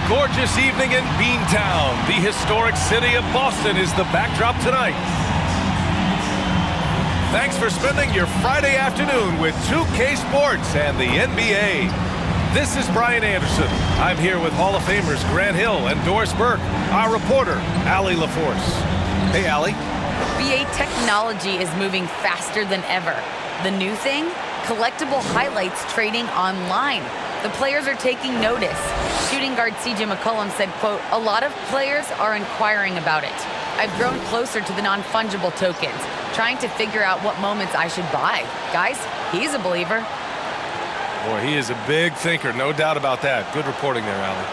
gorgeous evening in Beantown. The historic city of Boston is the backdrop tonight. Thanks for spending your Friday afternoon with 2K Sports and the NBA. This is Brian Anderson. I'm here with Hall of Famers Grant Hill and Doris Burke, our reporter, Allie LaForce. Hey, Allie. NBA technology is moving faster than ever. The new thing? Collectible highlights trading online. The players are taking notice. Shooting guard CJ McCollum said, quote, "A lot of players are inquiring about it. I've grown closer to the non-fungible tokens, trying to figure out what moments I should buy." Guys, he's a believer. Boy, he is a big thinker, no doubt about that. Good reporting there, Allie.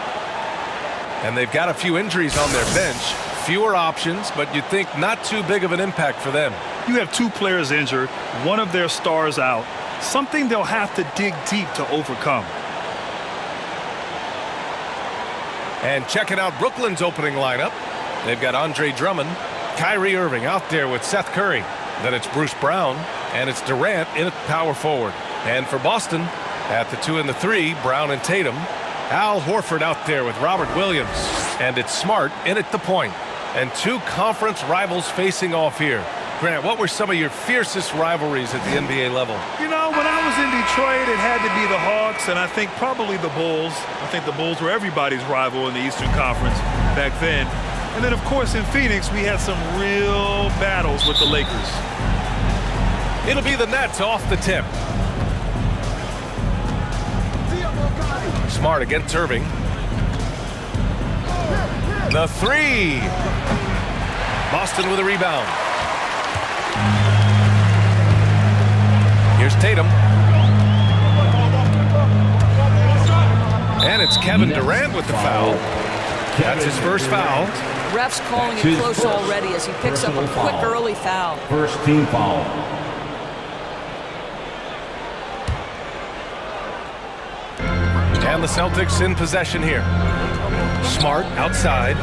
And they've got a few injuries on their bench. Fewer options, but you'd think not too big of an impact for them. You have two players injured, one of their stars out. Something they'll have to dig deep to overcome. And checking out Brooklyn's opening lineup, they've got Andre Drummond, Kyrie Irving out there with Seth Curry. Then it's Bruce Brown, and it's Durant in at power forward. And for Boston, at the 2 and the 3, Brown and Tatum. Al Horford out there with Robert Williams. And it's Smart in at the point. And two conference rivals facing off here. Grant, what were some of your fiercest rivalries at the NBA level? You know, when I was in Detroit, it had to be the Hawks, and I think probably the Bulls. I think the Bulls were everybody's rival in the Eastern Conference back then. And then, of course, in Phoenix, we had some real battles with the Lakers. It'll be the Nets off the tip. Smart against Irving. The 3. Boston with a rebound. Here's Tatum. And it's Kevin Durant with the foul. That's his first foul. Ref's calling it close already as he picks up a quick early foul. First team foul. And the Celtics in possession here. Smart outside.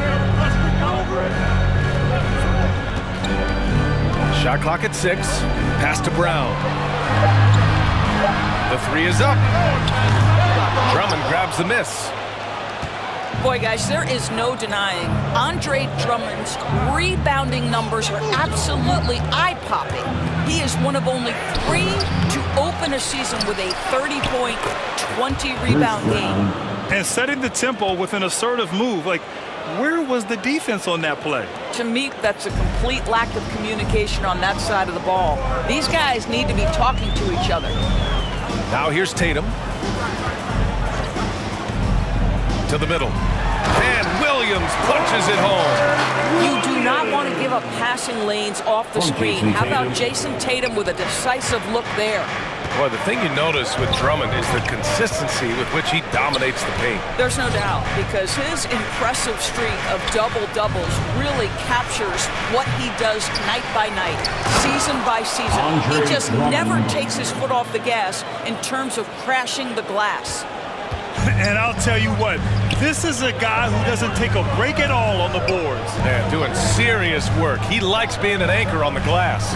Shot clock at 6. Pass to Brown. The 3 is up. Drummond grabs the miss. Boy, guys, there is no denying Andre Drummond's rebounding numbers are absolutely eye-popping. He is one of only 3 to open a season with a 30-point, 20-rebound game. And setting the tempo with an assertive move. Like, where was the defense on that play? To me, that's a complete lack of communication on that side of the ball. These guys need to be talking to each other. Now here's Tatum. To the middle. And Williams punches it home. You do not want to give up passing lanes off the screen. How about Jason Tatum with a decisive look there? Boy, the thing you notice with Drummond is the consistency with which he dominates the paint. There's no doubt, because his impressive streak of double-doubles really captures what he does night by night, season by season. He just never takes his foot off the gas in terms of crashing the glass. And I'll tell you what, this is a guy who doesn't take a break at all on the boards. Yeah, doing serious work. He likes being an anchor on the glass.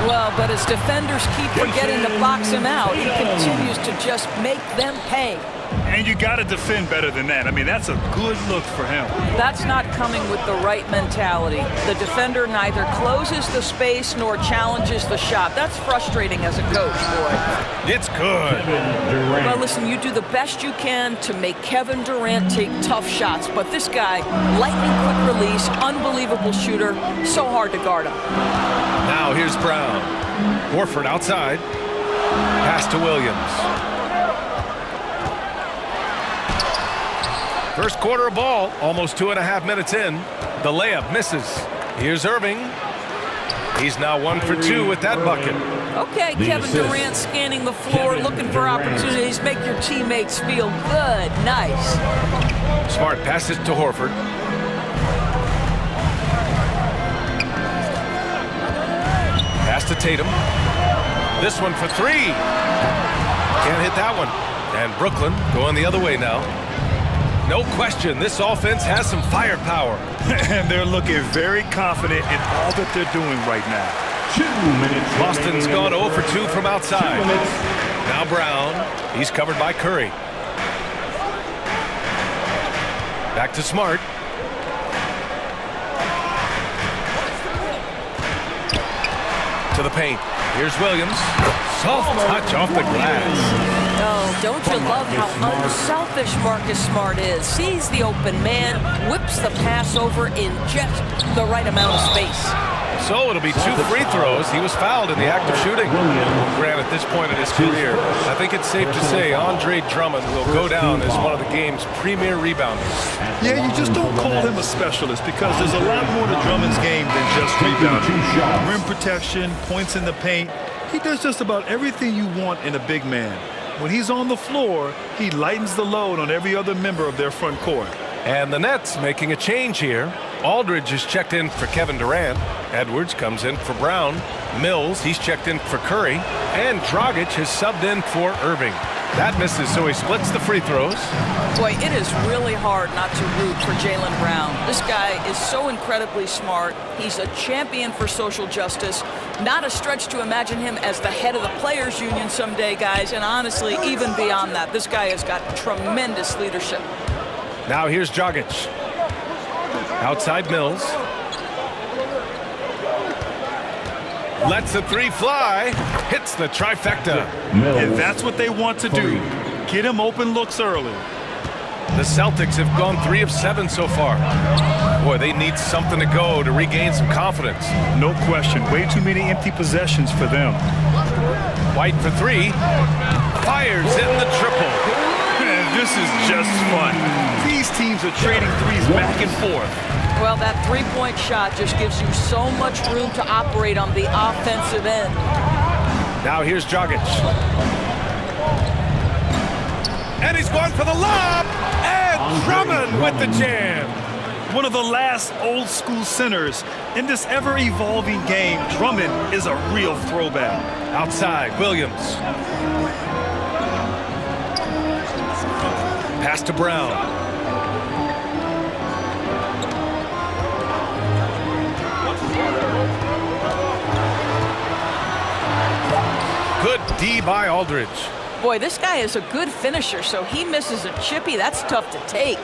Well, but as defenders keep forgetting to box him out, he continues to just make them pay. And you got to defend better than that. I mean, that's a good look for him. That's not coming with the right mentality. The defender neither closes the space nor challenges the shot. That's frustrating as a coach, boy. It's good. Well, listen, you do the best you can to make Kevin Durant take tough shots, but this guy, lightning quick release, unbelievable shooter, so hard to guard him. Now here's Brown. Horford outside. Pass to Williams. First quarter of ball, almost 2.5 minutes in. The layup misses. Here's Irving. He's now 1 for 2 with that bucket. Okay, Kevin Durant scanning the floor, looking for opportunities. Make your teammates feel good. Nice. Smart passes to Horford. Pass to Tatum. This one for 3. Can't hit that one. And Brooklyn going the other way now. No question, this offense has some firepower. And they're looking very confident in all that they're doing right now. 2 minutes. Boston's gone 0 for 2 from outside. Now Brown. He's covered by Curry. Back to Smart. To the paint. Here's Williams. Soft touch off the glass. Oh, don't you love how unselfish Marcus Smart is? Sees the open man, whips the pass over in just the right amount of space. So it'll be 2 free throws. He was fouled in the act of shooting. Grant, at this point in his career, I think it's safe to say Andre Drummond will go down as one of the game's premier rebounders. Yeah, you just don't call him a specialist because there's a lot more to Drummond's game than just rebounding. Rim protection, points in the paint. He does just about everything you want in a big man. When he's on the floor, he lightens the load on every other member of their front court. And the Nets making a change here. Aldridge is checked in for Kevin Durant. Edwards comes in for Brown. Mills, he's checked in for Curry. And Dragic has subbed in for Irving. That misses, so he splits the free throws. Boy, it is really hard not to root for Jaylen Brown. This guy is so incredibly smart. He's a champion for social justice. Not a stretch to imagine him as the head of the Players Union someday, guys. And honestly, even beyond that, this guy has got tremendous leadership. Now here's Dragic. Outside Mills. Lets the 3 fly. Hits the trifecta. And that's what they want to do. Get him open looks early. The Celtics have gone 3 of 7 so far. Boy, they need something to go to regain some confidence. No question. Way too many empty possessions for them. White for 3. Fires in the triple. Man, this is just fun. These teams are trading threes back and forth. Well, that three-point shot just gives you so much room to operate on the offensive end. Now here's Dragic. And he's going for the lob. And Drummond with the jam. One of the last old-school centers in this ever-evolving game. Drummond is a real throwback. Outside, Williams. Pass to Brown. Good D by Aldridge. Boy, this guy is a good finisher, so he misses a chippy. That's tough to take.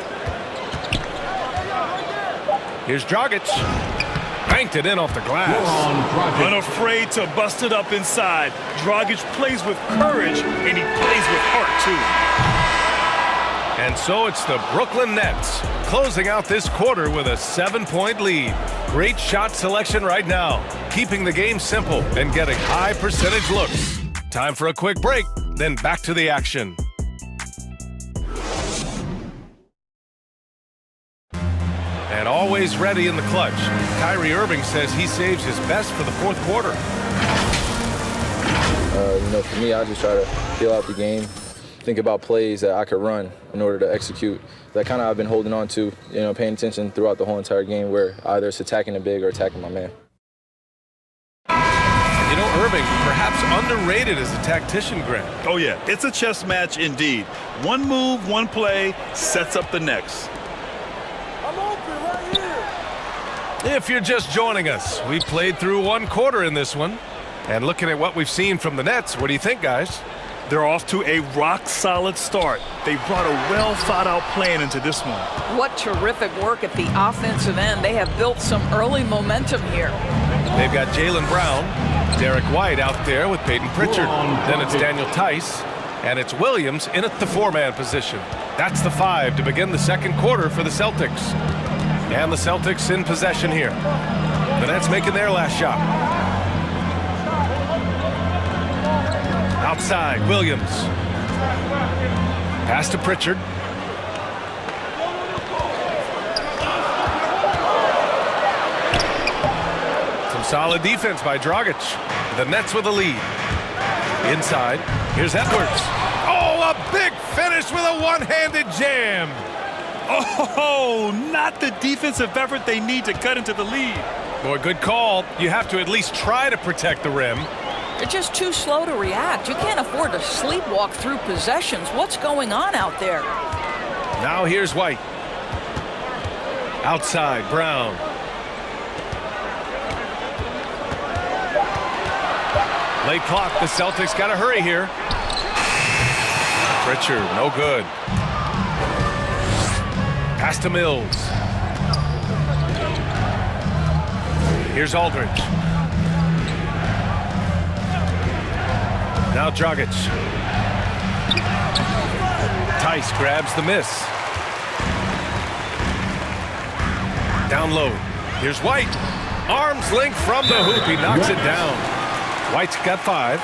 Here's Dragic. Banked it in off the glass. Unafraid to bust it up inside. Dragic plays with courage, and he plays with heart, too. And so it's the Brooklyn Nets closing out this quarter with a 7-point lead. Great shot selection right now, keeping the game simple and getting high percentage looks. Time for a quick break, then back to the action. And always ready in the clutch, Kyrie Irving says he saves his best for the fourth quarter. For me, I just try to feel out the game, think about plays that I could run in order to execute. That kind of I've been holding on to, paying attention throughout the whole entire game where either it's attacking the big or attacking my man. Irving, perhaps underrated as a tactician, Grant. Oh, yeah. It's a chess match indeed. One move, one play sets up the next. I'm open right here. If you're just joining us, we played through one quarter in this one. And looking at what we've seen from the Nets, what do you think, guys? They're off to a rock-solid start. They brought a well-thought-out plan into this one. What terrific work at the offensive end. They have built some early momentum here. They've got Jaylen Brown, Derek White out there with Peyton Pritchard. Then it's Daniel Tice, and it's Williams in at the 4-man position. That's the 5 to begin the second quarter for the Celtics. And the Celtics in possession here. The Nets making their last shot. Outside, Williams. Pass to Pritchard. Some solid defense by Dragic. The Nets with a lead. Inside, here's Edwards. Oh, a big finish with a one-handed jam. Oh, not the defensive effort they need to cut into the lead. Boy, good call. You have to at least try to protect the rim. They're just too slow to react. You can't afford to sleepwalk through possessions. What's going on out there? Now here's White. Outside, Brown. Late clock, the Celtics got to hurry here. Pritchard, no good. Pass to Mills. Here's Aldridge. Now Dragic. Tice grabs the miss. Down low. Here's White. Arms length from the hoop. He knocks it down. White's got 5.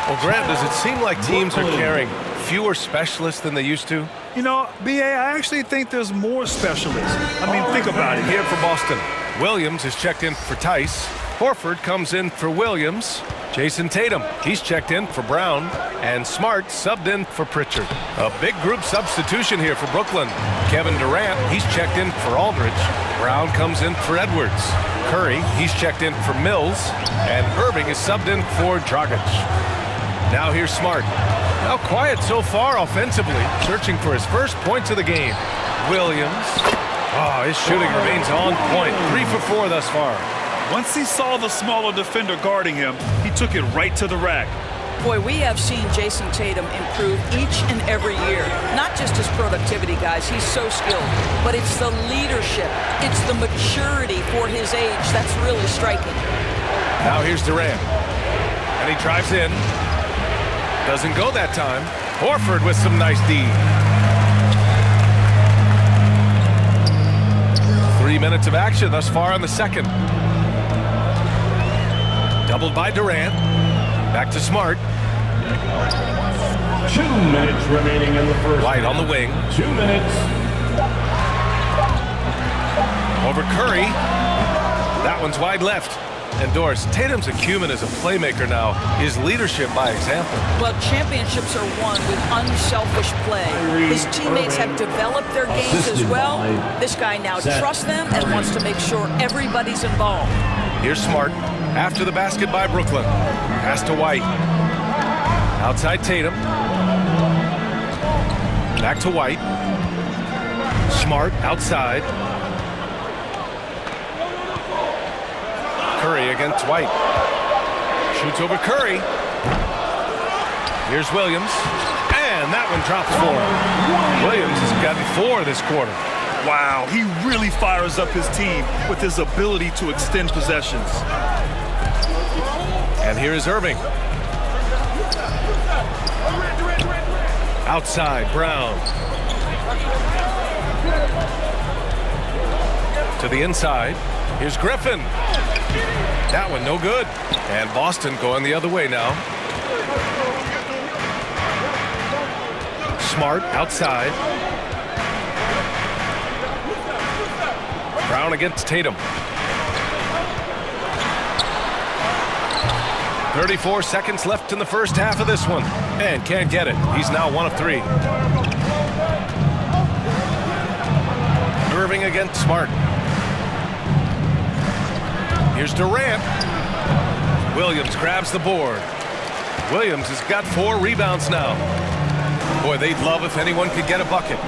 Well, Grant, does it seem like teams are carrying fewer specialists than they used to? You know, B.A., I actually think there's more specialists. I mean, think about it. Here for Boston. Williams is checked in for Tice. Horford comes in for Williams. Jason Tatum, he's checked in for Brown. And Smart subbed in for Pritchard. A big group substitution here for Brooklyn. Kevin Durant, he's checked in for Aldridge. Brown comes in for Edwards. Curry, he's checked in for Mills. And Irving is subbed in for Dragic. Now here's Smart. Now quiet so far offensively, searching for his first points of the game. Williams. Oh, his shooting remains on point. 3 for 4 thus far. Once he saw the smaller defender guarding him, he took it right to the rack. Boy, we have seen Jason Tatum improve each and every year. Not just his productivity, guys. He's so skilled. But it's the leadership. It's the maturity for his age that's really striking. Now here's Durant. And he drives in. Doesn't go that time. Horford with some nice D. 3 minutes of action thus far in the second. Doubled by Durant. Back to Smart. 2 minutes remaining in the first. White on the wing. 2 minutes. Over Curry. That one's wide left. And Doris, Tatum's acumen as a playmaker now is leadership by example. Well, championships are won with unselfish play. His teammates have developed their games as well. This guy now trusts them and wants to make sure everybody's involved. Here's Smart. After the basket by Brooklyn. Pass to White. Outside Tatum. Back to White. Smart outside. Curry against White. Shoots over Curry. Here's Williams. And that one drops for him. Williams has gotten 4 this quarter. Wow, he really fires up his team with his ability to extend possessions. And here is Irving. Outside, Brown. To the inside. Here's Griffin. That one no good. And Boston going the other way now. Smart outside. Brown against Tatum. 34 seconds left in the first half of this one. And can't get it. He's now 1 of 3. Irving against Smart. Here's Durant. Williams grabs the board. Williams has got 4 rebounds now. Boy, they'd love if anyone could get a bucket.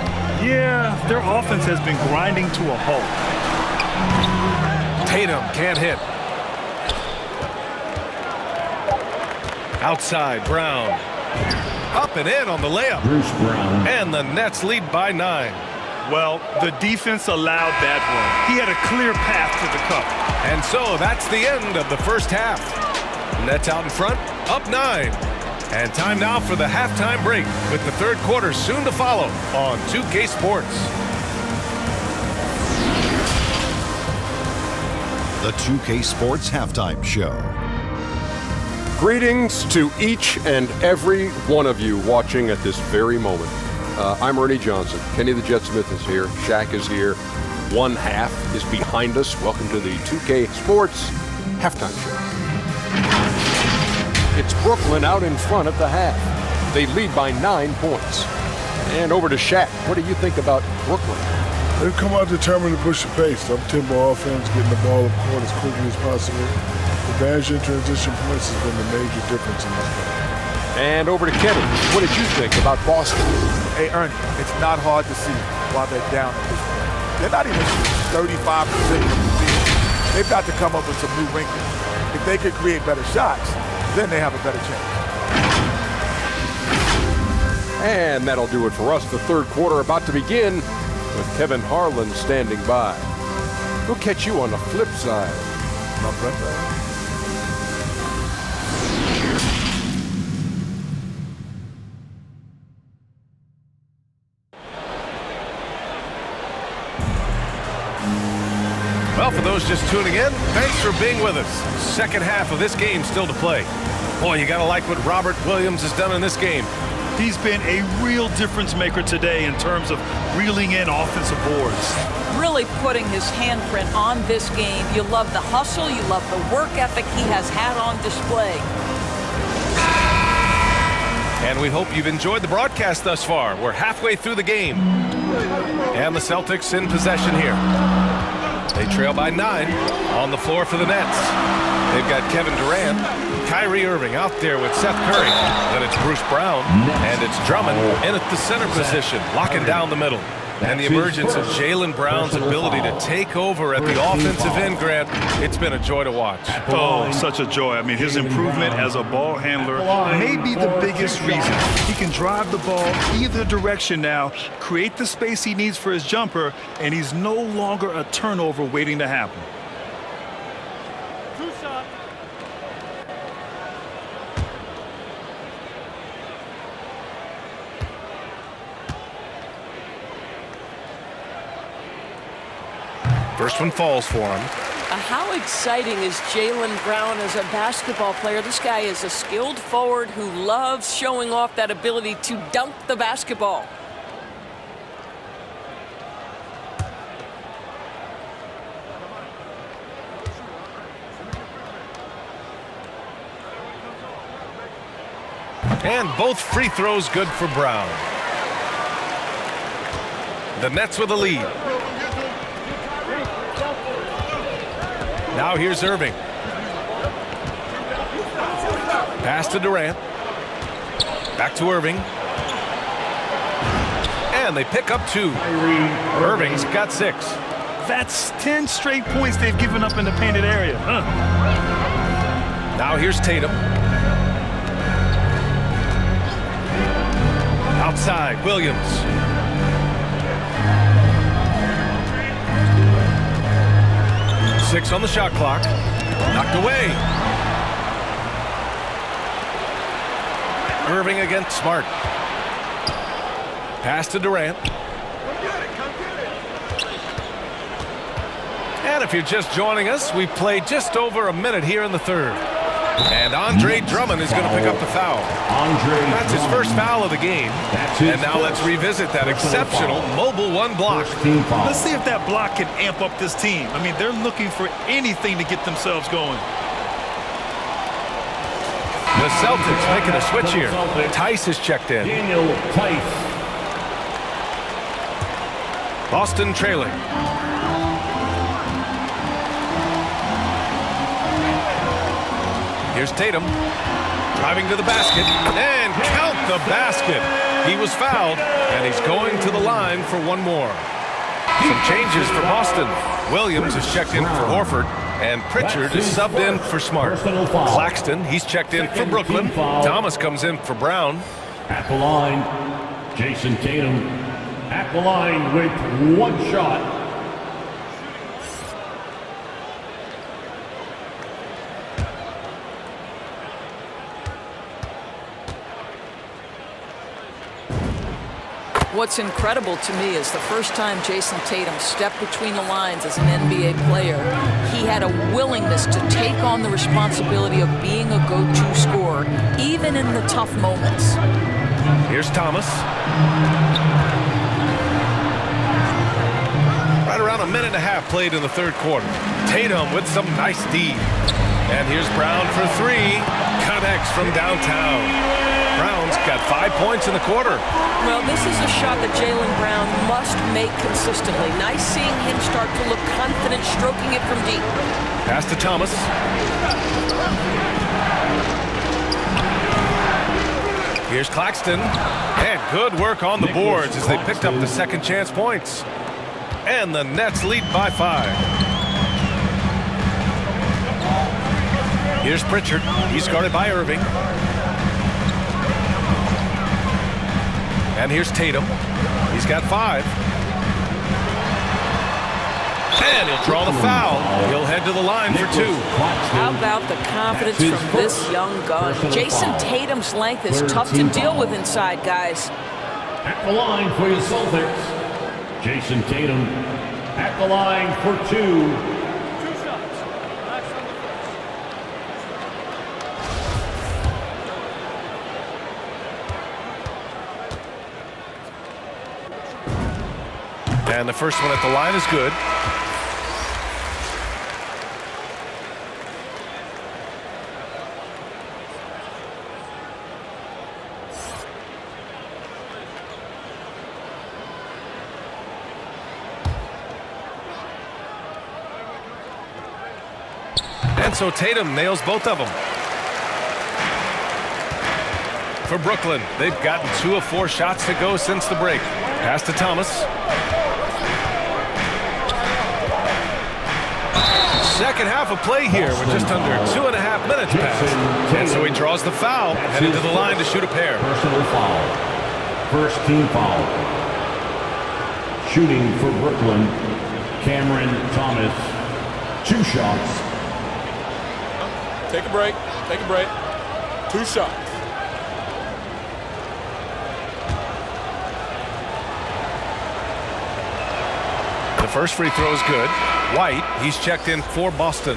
Yeah, their offense has been grinding to a halt. Tatum can't hit. Outside, Brown. Up and in on the layup. Bruce Brown. And the Nets lead by 9. Well, the defense allowed that one. He had a clear path to the cup. And so that's the end of the first half. Nets out in front, up 9. And time now for the halftime break with the third quarter soon to follow on 2K Sports. The 2K Sports Halftime Show. Greetings to each and every one of you watching at this very moment. I'm Ernie Johnson. Kenny the Jet Smith is here. Shaq is here. One half is behind us. Welcome to the 2K Sports Halftime Show. It's Brooklyn out in front at the half. They lead by 9 points. And over to Shaq. What do you think about Brooklyn? They've come out determined to push the pace. Up-tempo offense, getting the ball up court as quickly as possible. Advantage in transition points has been the major difference in this game. And over to Kenny. What did you think about Boston? Hey, Ernie, it's not hard to see why they're down at this point. They're not even 35% from the field. They've got to come up with some new wrinkles. If they could create better shots, then they have a better chance. And that'll do it for us. The third quarter about to begin. with Kevin Harlan standing by. We'll catch you on the flip side. My brother. Well, for those just tuning in, thanks for being with us. Second half of this game still to play. Boy, you got to like what Robert Williams has done in this game. He's been a real difference maker today in terms of reeling in offensive boards. Really putting his handprint on this game. You love the hustle, you love the work ethic he has had on display. And we hope you've enjoyed the broadcast thus far. We're halfway through the game. And the Celtics in possession here. They trail by 9 on the floor for the Nets. They've got Kevin Durant, Kyrie Irving out there with Seth Curry. Then it's Bruce Brown, and it's Drummond in at the center position, locking down the middle. And the emergence of Jaylen Brown's ability to take over at the offensive end, Grant, it's been a joy to watch. Oh, such a joy. I mean, his improvement as a ball handler may be the biggest reason. He can drive the ball either direction now, create the space he needs for his jumper, and he's no longer a turnover waiting to happen. First one falls for him. How exciting is Jaylen Brown as a basketball player? This guy is a skilled forward who loves showing off that ability to dunk the basketball. And both free throws good for Brown. The Nets with a lead. Now here's Irving. Pass to Durant. Back to Irving. And they pick up 2. Irving's got 6. That's 10 straight points they've given up in the painted area. Now here's Tatum. Outside, Williams. Six on the shot clock. Knocked away. Irving against Smart. Pass to Durant. And if you're just joining us, we've played just over a minute here in the third. And Andre Drummond is going to pick up the foul. That's his first foul of the game. And now let's revisit that exceptional mobile 1 block. Let's see if that block can amp up this team. I mean, they're looking for anything to get themselves going. The Celtics making a switch here. Tice is checked in. Boston trailing. Here's Tatum, driving to the basket, and count the basket. He was fouled, and he's going to the line for 1 more. Some changes for Boston. Williams is checked in for Horford, and Pritchard is subbed in for Smart. Claxton, he's checked in for Brooklyn. Thomas comes in for Brown. At the line, Jason Tatum. At the line with 1 shot. What's incredible to me is the first time Jason Tatum stepped between the lines as an NBA player, he had a willingness to take on the responsibility of being a go-to scorer, even in the tough moments. Here's Thomas. Right around a minute and a half played in the third quarter. Tatum with some nice D. And here's Brown for 3. Connects from downtown. Brown's got 5 points in the quarter. Well, this is a shot that Jaylen Brown must make consistently. Nice seeing him start to look confident, stroking it from deep. Pass to Thomas. Here's Claxton. And good work on the boards as they picked up the second chance points. And the Nets lead by 5. Here's Pritchard. He's guarded by Irving. And here's Tatum. He's got 5. And he'll draw the foul. He'll head to the line for 2. How about the confidence from this young gun? Jason Tatum's length is tough to deal with inside, guys. At the line for the Celtics, Jason Tatum at the line for 2. And the first one at the line is good. And so Tatum nails both of them. For Brooklyn, they've gotten 2 of 4 shots to go since the break. Pass to Thomas. Second half of play here with just under 2.5 minutes passed. And so he draws the foul, headed to the line to shoot a pair. Personal foul. First team foul. Shooting for Brooklyn, Cameron Thomas. 2 shots. Take a break. Take a break. 2 shots. The first free throw is good. White, he's checked in for Boston.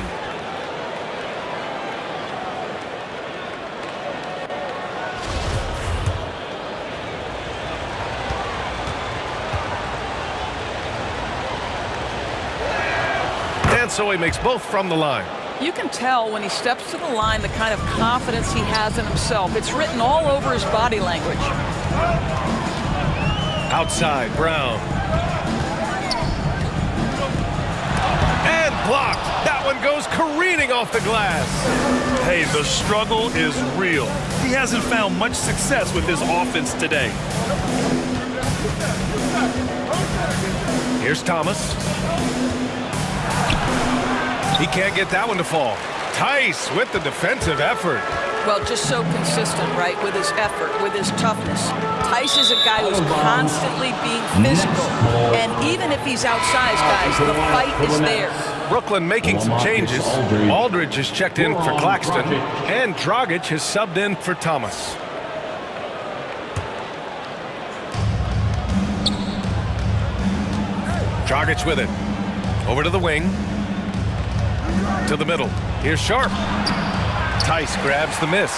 And so he makes both from the line. You can tell when he steps to the line the kind of confidence he has in himself. It's written all over his body language. Outside, Brown. And blocked. That one goes careening off the glass. Hey, the struggle is real. He hasn't found much success with his offense today. Here's Thomas. He can't get that one to fall. Tice with the defensive effort. Well, just so consistent, right, with his effort, with his toughness. Tice is a guy who's constantly being physical. And even if he's outsized, guys, the fight is there. Brooklyn making some changes. Aldridge has checked in for Claxton. And Dragic has subbed in for Thomas. Dragic with it. Over to the wing. To the middle. Here's Sharp. Tice grabs the miss.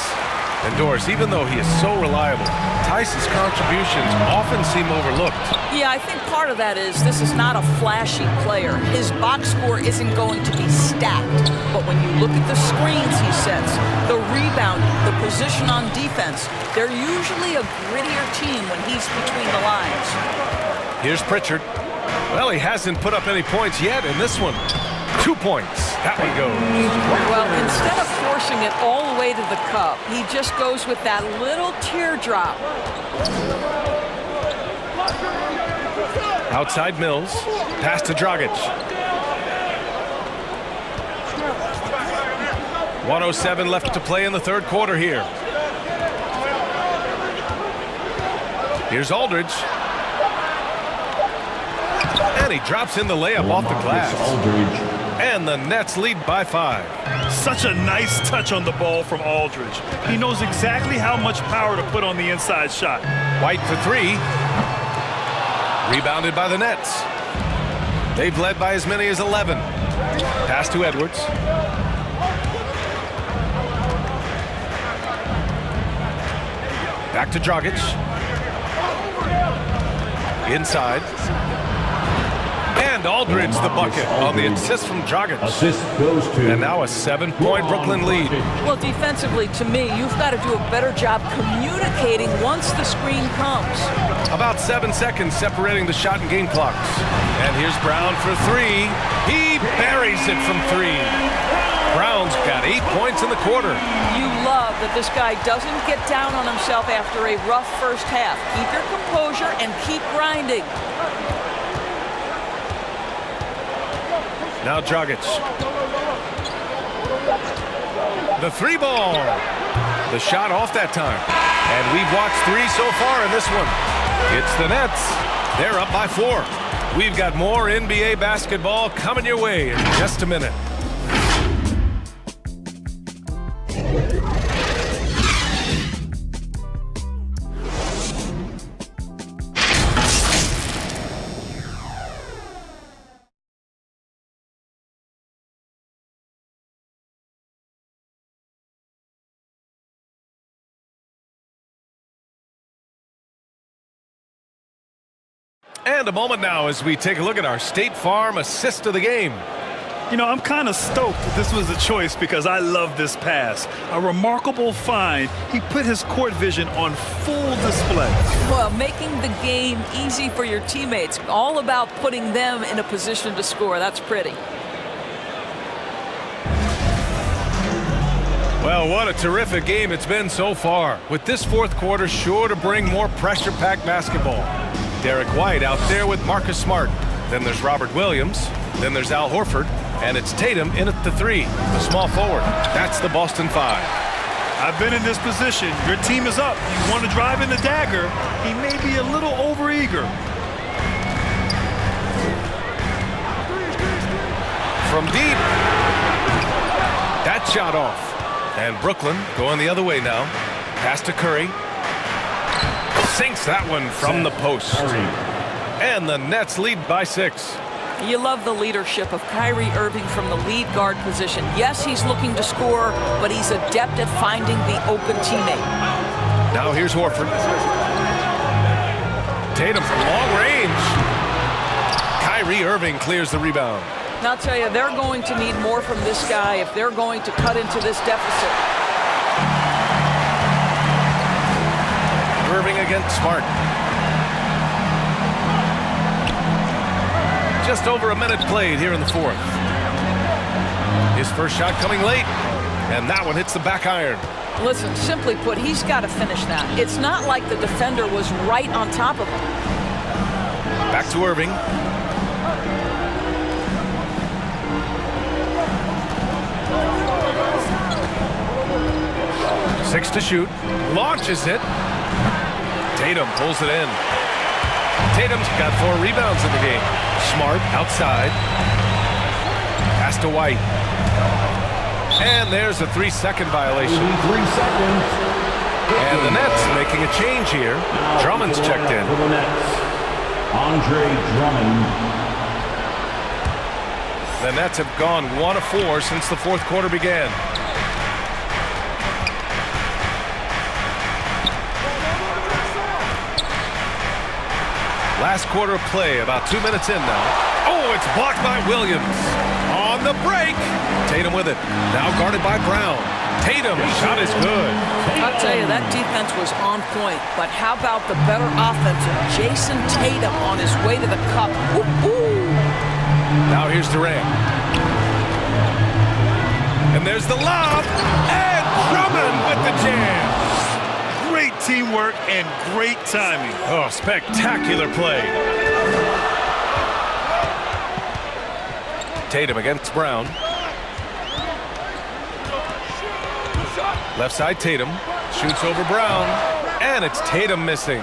And Doris, even though he is so reliable, Tice's contributions often seem overlooked. Yeah, I think part of that is this is not a flashy player. His box score isn't going to be stacked. But when you look at the screens he sets, the rebounding, the position on defense, they're usually a grittier team when he's between the lines. Here's Pritchard. Well, he hasn't put up any points yet in this one. 2 points. That one goes. Well, instead of forcing it all the way to the cup, he just goes with that little teardrop. Outside Mills. Pass to Dragic. 1:07 left to play in the third quarter here. Here's Aldridge. And he drops in the layup off the glass. And the Nets lead by 5. Such a nice touch on the ball from Aldridge. He knows exactly how much power to put on the inside shot. White for 3. Rebounded by the Nets. They've led by as many as 11. Pass to Edwards. Back to Dragic. Inside. And Aldridge the bucket on the assist from Dragic. Assist goes to. And now a 7-point Brooklyn lead. Well, defensively, to me, you've got to do a better job communicating once the screen comes. About 7 seconds separating the shot and game clocks. And here's Brown for 3. He buries it from 3. Brown's got 8 points in the quarter. You love that this guy doesn't get down on himself after a rough first half. Keep your composure and keep grinding. Now Dragic. The 3 ball. The shot off that time. And we've watched 3 so far in this one. It's the Nets. They're up by 4. We've got more NBA basketball coming your way in just a minute. And a moment now as we take a look at our State Farm assist of the game. You know, I'm kind of stoked that this was a choice because I love this pass. A remarkable find. He put his court vision on full display. Well, making the game easy for your teammates. All about putting them in a position to score. That's pretty. Well, what a terrific game it's been so far. With this fourth quarter sure to bring more pressure-packed basketball. Derek White out there with Marcus Smart. Then there's Robert Williams. Then there's Al Horford. And it's Tatum in at the 3, the small forward. That's the Boston 5. I've been in this position. Your team is up. You want to drive in the dagger. He may be a little overeager. From deep. That shot off. And Brooklyn going the other way now. Pass to Curry. Sinks that one from the post. And the Nets lead by 6. You love the leadership of Kyrie Irving from the lead guard position. Yes, he's looking to score, but he's adept at finding the open teammate. Now here's Horford. Tatum from long range. Kyrie Irving clears the rebound. And I'll tell you, they're going to need more from this guy if they're going to cut into this deficit. Irving against Smart. Just over a minute played here in the fourth. His first shot coming late, and that one hits the back iron. Listen, simply put, he's got to finish that. It's not like the defender was right on top of him. Back to Irving. Six to shoot. Launches it. Tatum pulls it in. Tatum's got 4 rebounds in the game. Smart outside. Pass to White. And there's a 3-second violation. 3 seconds. And the Nets making a change here. Drummond's checked in. For the Nets, Andre Drummond. The Nets have gone 1 of 4 since the fourth quarter began. Last quarter of play, about 2 minutes in now. Oh, it's blocked by Williams. On the break. Tatum with it. Now guarded by Brown. Tatum, shot is good. I'll tell you, that defense was on point. But how about the better offense of Jason Tatum on his way to the cup? Woo-hoo. Now here's Durant. And there's the lob. And Drummond with the jam. Great teamwork and great timing. Oh, spectacular play. Tatum against Brown. Left side Tatum. Shoots over Brown. And it's Tatum missing.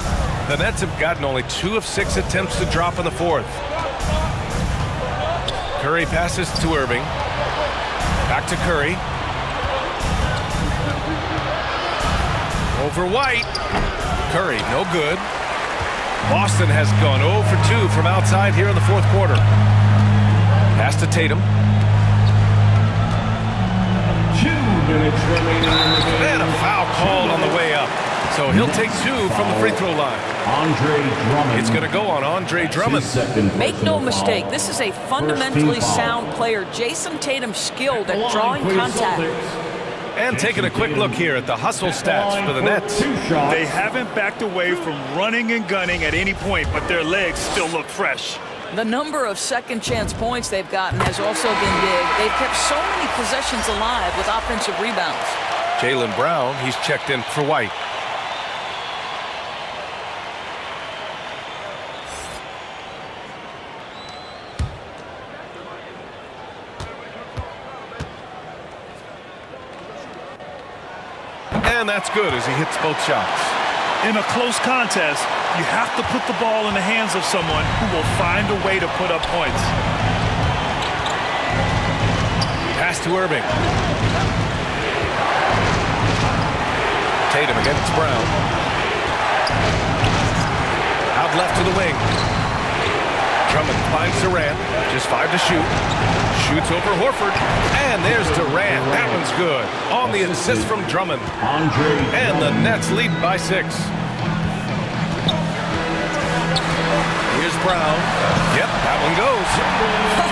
The Nets have gotten only 2 of 6 attempts to drop in the fourth. Curry passes to Irving. Back to Curry. Over White. Curry, no good. Boston has gone 0 for 2 from outside here in the fourth quarter. Pass to Tatum. 2 minutes remaining in the game. And a foul called on the way up. So he'll take 2 from the free throw line. Andre Drummond. It's going to go on Andre Drummond. Make no mistake, this is a fundamentally sound player. Jason Tatum skilled at drawing contact. And taking a quick look here at the hustle stats for the Nets. They haven't backed away from running and gunning at any point, but their legs still look fresh. The number of second chance points they've gotten has also been big. They've kept so many possessions alive with offensive rebounds. Jaylen Brown, he's checked in for White. And that's good as he hits both shots. in a close contest, you have to put the ball in the hands of someone who will find a way to put up points. Pass to Irving. Tatum against Brown. Out left to the wing. Drummond finds Durant. Just 5 to shoot. Shoots over Horford. And there's Durant. That one's good. On the assist from Drummond. And the Nets lead by 6. Here's Brown. Yep, that one goes.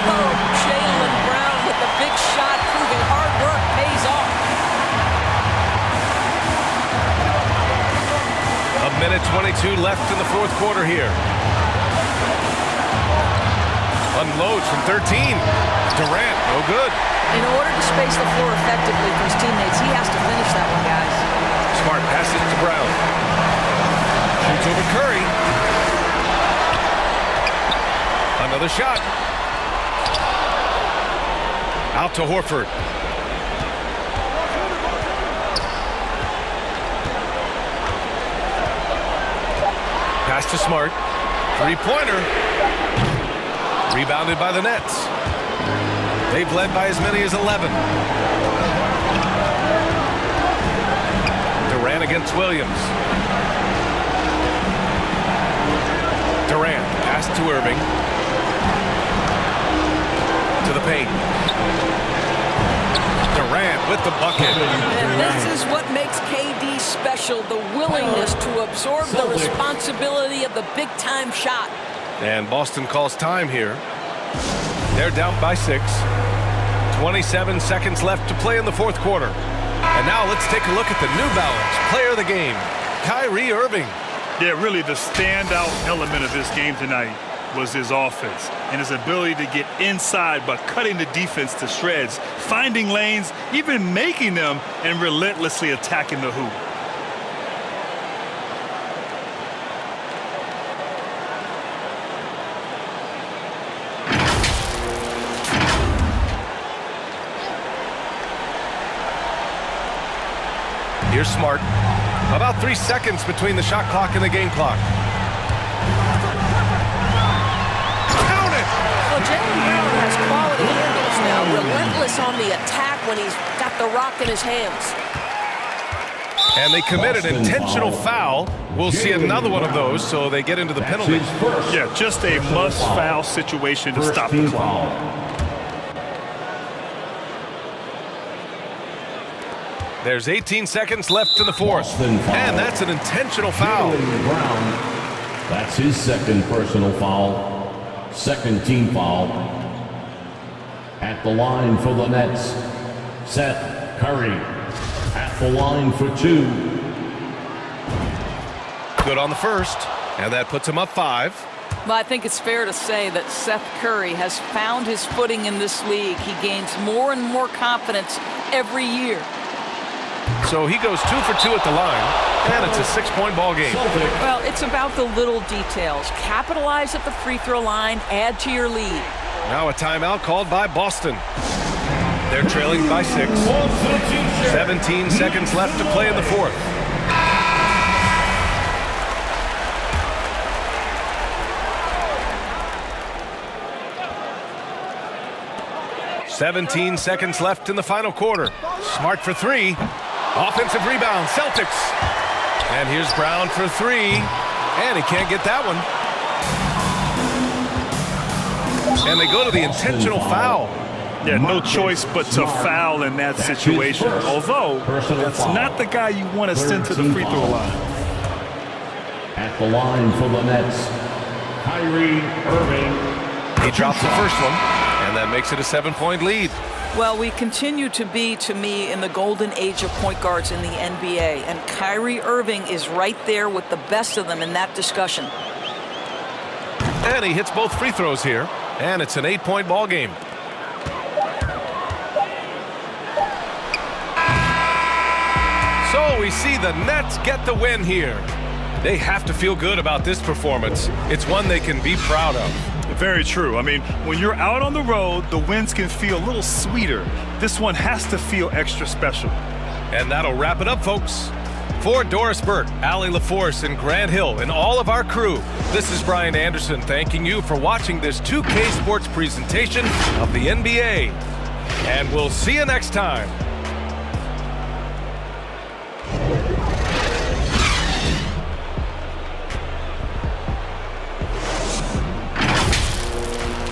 Oh, Jaylen Brown with the big shot, proving hard work pays off. A minute 22 left in the fourth quarter here. Unloads from 13. Durant, no good. In order to space the floor effectively for his teammates, he has to finish that one, guys. Smart passes to Brown. Shoots over Curry. Another shot. Out to Horford. Pass to Smart. Three-pointer. Rebounded by the Nets. They've led by as many as 11. Durant against Williams. Durant, pass to Irving. To the paint. Durant with the bucket. And this is what makes KD special, the willingness to absorb the responsibility of the big-time shot. And Boston calls time here. They're down by 6. 27 seconds left to play in the fourth quarter. And now let's take a look at the New Balance player of the game, Kyrie Irving. Yeah, really the standout element of this game tonight was his offense and his ability to get inside by cutting the defense to shreds, finding lanes, even making them, and relentlessly attacking the hoop. Here's Smart. About 3 seconds between the shot clock and the game clock. Count it! Well, Jaylen Brown has quality handles now, relentless on the attack when he's got the rock in his hands. And they committed an intentional foul. We'll see another one of those, so they get into the penalty. Yeah, just a must-foul situation to stop the clock. There's 18 seconds left in the fourth. And that's an intentional foul. Brown, that's his second personal foul. Second team foul. At the line for the Nets, Seth Curry. At the line for 2. Good on the first. And that puts him up 5. Well, I think it's fair to say that Seth Curry has found his footing in this league. He gains more and more confidence every year. So he goes 2 for 2 at the line, and it's a 6-point ball game. Well, it's about the little details. Capitalize at the free throw line, add to your lead. Now a timeout called by Boston. They're trailing by 6. 17 seconds left to play in the fourth. "17 seconds left in the final quarter. Smart for 3. Offensive rebound, Celtics. And here's Brown for 3. And he can't get that one. And they go to the intentional foul. Yeah, no choice but to foul in that situation. Although, that's not the guy you want to send to the free throw line. At the line for the Nets, Kyrie Irving. He drops the first one, and that makes it a 7-point lead. Well, we continue to be, to me, in the golden age of point guards in the NBA, and Kyrie Irving is right there with the best of them in that discussion. And he hits both free throws here, and it's an 8-point ball game. So we see the Nets get the win here. They have to feel good about this performance. It's one they can be proud of. Very true. I mean, when you're out on the road, the wins can feel a little sweeter. This one has to feel extra special. And that'll wrap it up, folks. For Doris Burke, Allie LaForce, and Grant Hill, and all of our crew, this is Brian Anderson thanking you for watching this 2K Sports presentation of the NBA. And we'll see you next time.